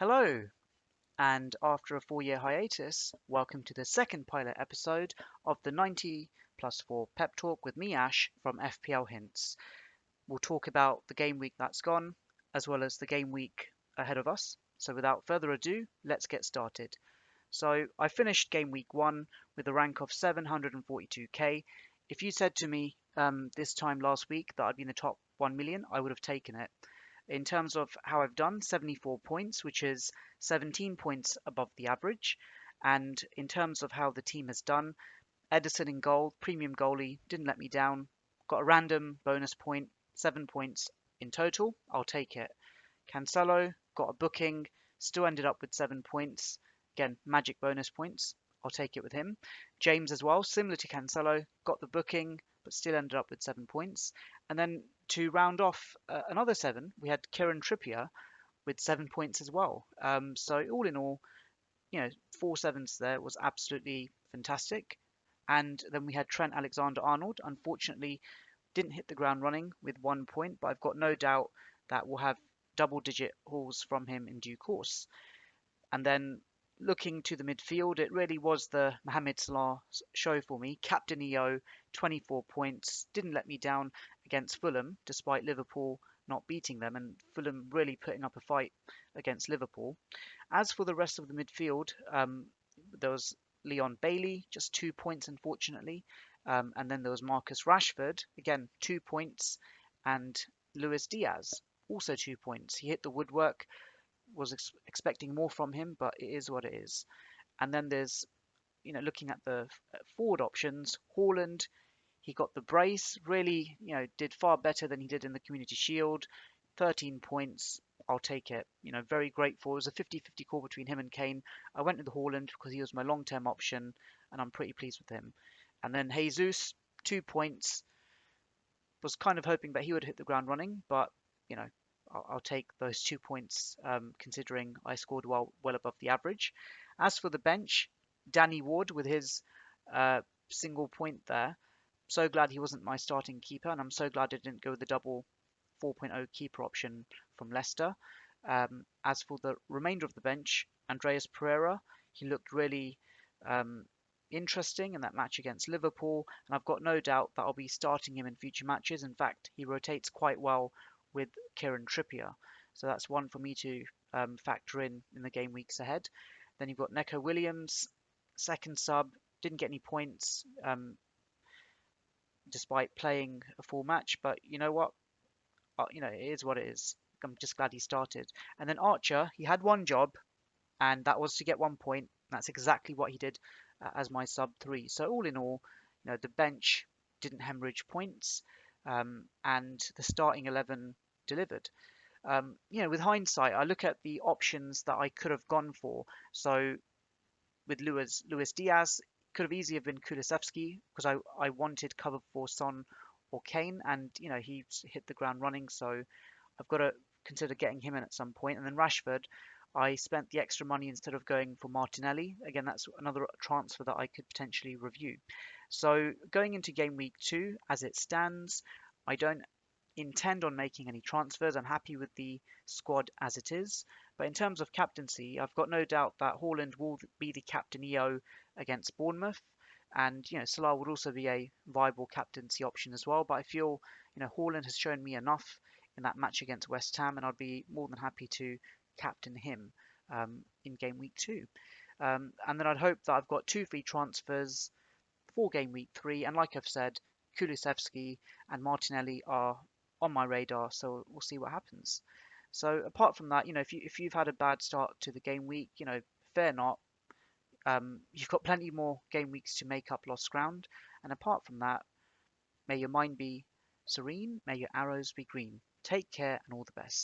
Hello, and after a 4 year hiatus, welcome to the second pilot episode of the 90 plus 4 Pep Talk with me, Ash, from FPLHints. We'll talk about the game week that's gone, as well as the game week ahead of us. So without further ado, let's get started. So I finished game week 1 with a rank of 742k. If you said to me this time last week that I'd be in the top 1 million, I would have taken it. In terms of how I've done, 74 points, which is 17 points above the average. And in terms of how the team has done, Edison in goal, premium goalie, didn't let me down. Got a random bonus point, 7 points in total. I'll take it. Cancelo got a booking, still ended up with 7 points. Again, magic bonus points. I'll take it with him. James as well, similar to Cancelo, got the booking, but still ended up with 7 points. And then to round off another 7, we had Kieran Trippier with 7 points as well. So all in all, 4 sevens there was absolutely fantastic. And then we had Trent Alexander-Arnold. Unfortunately, didn't hit the ground running with 1 point, but I've got no doubt that we'll have double-digit hauls from him in due course. And then looking to the midfield, it really was the Mohamed Salah show for me. Captain EO, 24 points, didn't let me down against Fulham, despite Liverpool not beating them, and Fulham really putting up a fight against Liverpool. As for the rest of the midfield, there was Leon Bailey, just 2 points, unfortunately. And then there was Marcus Rashford, again, 2 points, and Luis Diaz, also 2 points. He hit the woodwork, was expecting more from him, but it is what it is. And then there's, looking at the forward options, Haaland, he got the brace, really, did far better than he did in the Community Shield. 13 points, I'll take it. Very grateful. It was a 50-50 call between him and Kane. I went with the Haaland because he was my long-term option, and I'm pretty pleased with him. And then Jesus, 2 points. Was kind of hoping that he would hit the ground running, but, I'll take those 2 points considering I scored well above the average. As for the bench, Danny Ward with his single point there. So glad he wasn't my starting keeper, and I'm so glad I didn't go with the double 4.0 keeper option from Leicester. As for the remainder of the bench, Andreas Pereira, he looked really interesting in that match against Liverpool, and I've got no doubt that I'll be starting him in future matches. In fact, he rotates quite well with Kieran Trippier, so that's one for me to factor in the game weeks ahead. Then you've got Neco Williams, second sub, didn't get any points despite playing a full match, but you know what? It is what it is. I'm just glad he started. And then Archer, he had one job, and that was to get 1 point. That's exactly what he did as my sub 3. So all in all, the bench didn't hemorrhage points, and the starting 11 delivered. With hindsight, I look at the options that I could have gone for. So with Luis Diaz, could have easily have been Kulusevski because I wanted cover for Son or Kane, and he hit the ground running, so I've got to consider getting him in at some point. And then Rashford, I spent the extra money instead of going for Martinelli. Again, that's another transfer that I could potentially review. So going into game week 2, as it stands, I don't intend on making any transfers. I'm happy with the squad as it is. But in terms of captaincy, I've got no doubt that Haaland will be the captain EO against Bournemouth. And, Salah would also be a viable captaincy option as well. But I feel, Haaland has shown me enough in that match against West Ham, and I'd be more than happy to captain him in game week 2. And then I'd hope that I've got 2 free transfers for game week 3. And like I've said, Kulusevski and Martinelli are on my radar, so we'll see what happens. So apart from that, if you've had a bad start to the game week, fair not. You've got plenty more game weeks to make up lost ground. And apart from that, may your mind be serene, may your arrows be green. Take care and all the best.